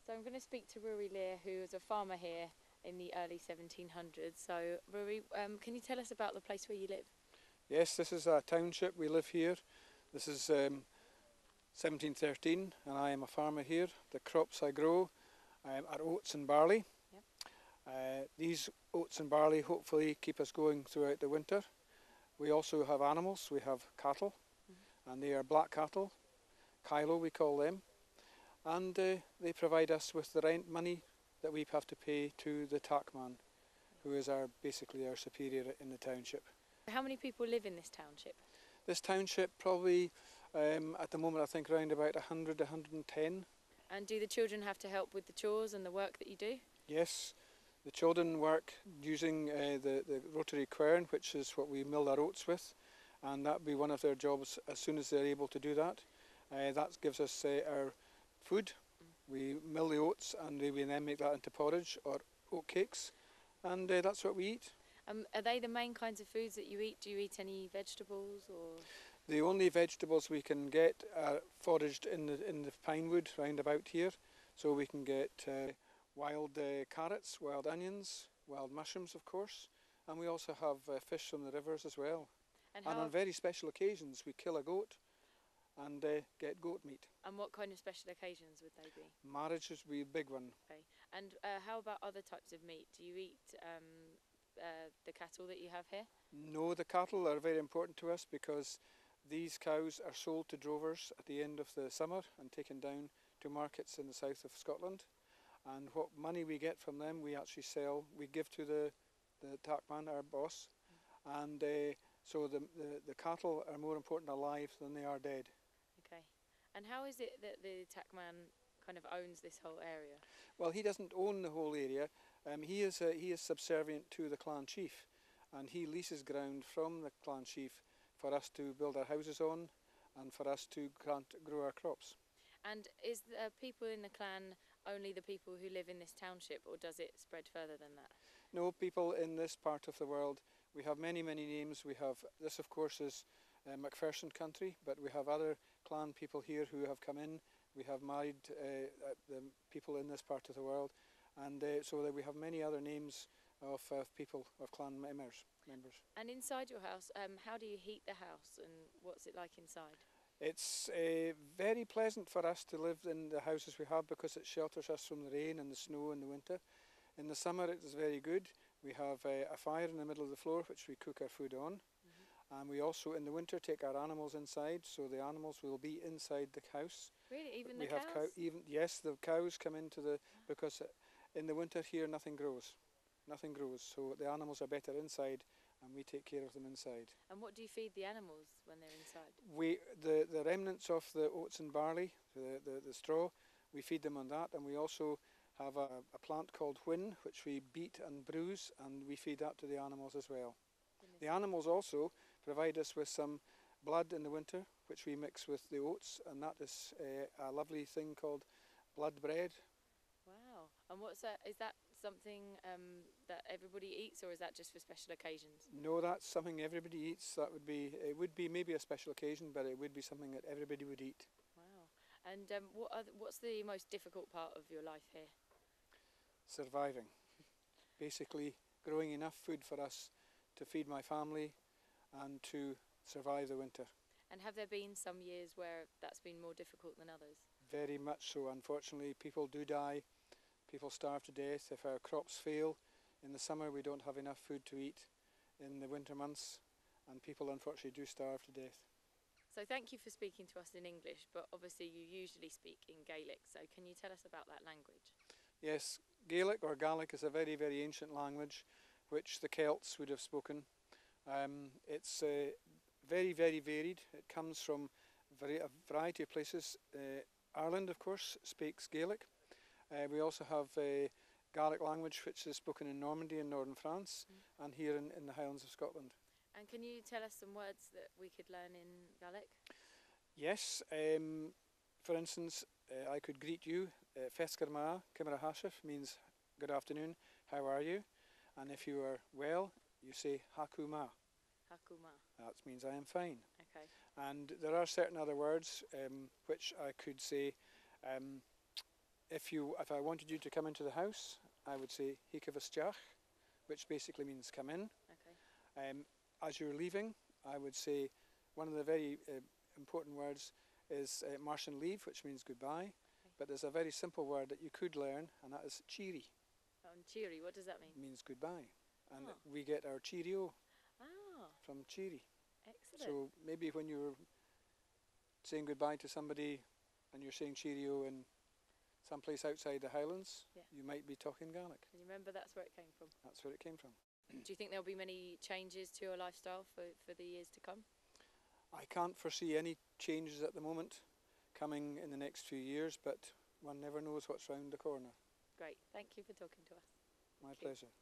So I'm going to speak to Rory Lear, who was a farmer here in the early 1700s. So Rory, can you tell us about the place where you live? Yes, this is a township. We live here. This is 1713 and I am a farmer here. The crops I grow are oats and barley. Yep. These oats and barley hopefully keep us going throughout the winter. We also have animals. We have cattle, and they are black cattle, Kylo we call them, and they provide us with the rent money that we have to pay to the tackman, who is basically our superior in the township. How many people live in this township? This township probably at the moment I think around about 100, 110. And do the children have to help with the chores and the work that you do? Yes, the children work using the rotary quern, which is what we mill our oats with, and that will be one of their jobs as soon as they're able to do that. That gives us our food. We mill the oats and we then make that into porridge or oat cakes, and that's what we eat. Are they the main kinds of foods that you eat? Do you eat any vegetables or...? The only vegetables we can get are foraged in the pine wood round about here, so we can get wild carrots, wild onions, wild mushrooms of course, and we also have fish from the rivers as well. And on very special occasions we kill a goat and get goat meat. And what kind of special occasions would they be? Marriages would be a big one. Okay. And how about other types of meat? Do you eat the cattle that you have here? No, the cattle are very important to us because these cows are sold to drovers at the end of the summer and taken down to markets in the south of Scotland. And what money we get from them we actually sell, we give to the tackman, our boss. And so the cattle are more important alive than they are dead. Okay. And how is it that the tackman kind of owns this whole area? Well, he doesn't own the whole area. He is subservient to the clan chief, and he leases ground from the clan chief for us to build our houses on and for us to grow our crops. And is the people in the clan only the people who live in this township, or does it spread further than that? No, people in this part of the world. We have many, many names. We have, this of course is Macpherson country, but we have other clan people here who have come in. We have married the people in this part of the world, and so that we have many other names of people, of clan members. And inside your house, how do you heat the house, and what's it like inside? It's very pleasant for us to live in the houses we have because it shelters us from the rain and the snow in the winter. In the summer it is very good. We have a fire in the middle of the floor which we cook our food on. And we also in the winter take our animals inside, so the animals will be inside the house. Really? Even the cows? Yes, the cows come into because in the winter here nothing grows. Nothing grows, so the animals are better inside and we take care of them inside. And what do you feed the animals when they're inside? The remnants of the oats and barley, the straw, we feed them on that, and we also have a plant called whin which we beat and bruise, and we feed that to the animals as well. The animals also provide us with some blood in the winter which we mix with the oats, and that is a lovely thing called blood bread. Wow. And what's that? Is that something that everybody eats, or is that just for special occasions? No, that's something everybody eats. It would be maybe a special occasion, but it would be something that everybody would eat. Wow. And what's the most difficult part of your life here? Surviving. Basically growing enough food for us to feed my family and to survive the winter. And have there been some years where that's been more difficult than others? Very much so, unfortunately. People do die, people starve to death. If our crops fail in the summer we don't have enough food to eat in the winter months, and people unfortunately do starve to death. So thank you for speaking to us in English, but obviously you usually speak in Gaelic, so can you tell us about that language? Yes, Gaelic or Gaelic is a very, very ancient language which the Celts would have spoken. It's very, very varied. It comes from a variety of places. Ireland, of course, speaks Gaelic. We also have a Gaelic language which is spoken in Normandy in northern France and here in the Highlands of Scotland. And can you tell us some words that we could learn in Gaelic? Yes, for instance, I could greet you. Fescar ma, Kimara Hashif means good afternoon, how are you? And if you are well, you say Haku ma. Haku ma. That means I am fine. Okay. And there are certain other words which I could say if I wanted you to come into the house, I would say Hikavastjach, which basically means come in. Okay. As you're leaving, I would say one of the very important words is Martian leave, which means goodbye. Okay. But there's a very simple word that you could learn, and that is cheery. Oh, and cheery, what does that mean? It means goodbye. And Oh. we get our cheerio Ah, from cheery. excellent. So maybe when you're saying goodbye to somebody and you're saying cheerio in someplace outside the Highlands, Yeah. you might be talking Gaelic. Can you remember that's where it came from? That's where it came from. Do you think there'll be many changes to your lifestyle for the years to come? I can't foresee any changes at the moment coming in the next few years, but one never knows what's round the corner. Great. Thank you for talking to us. My Thank you. pleasure.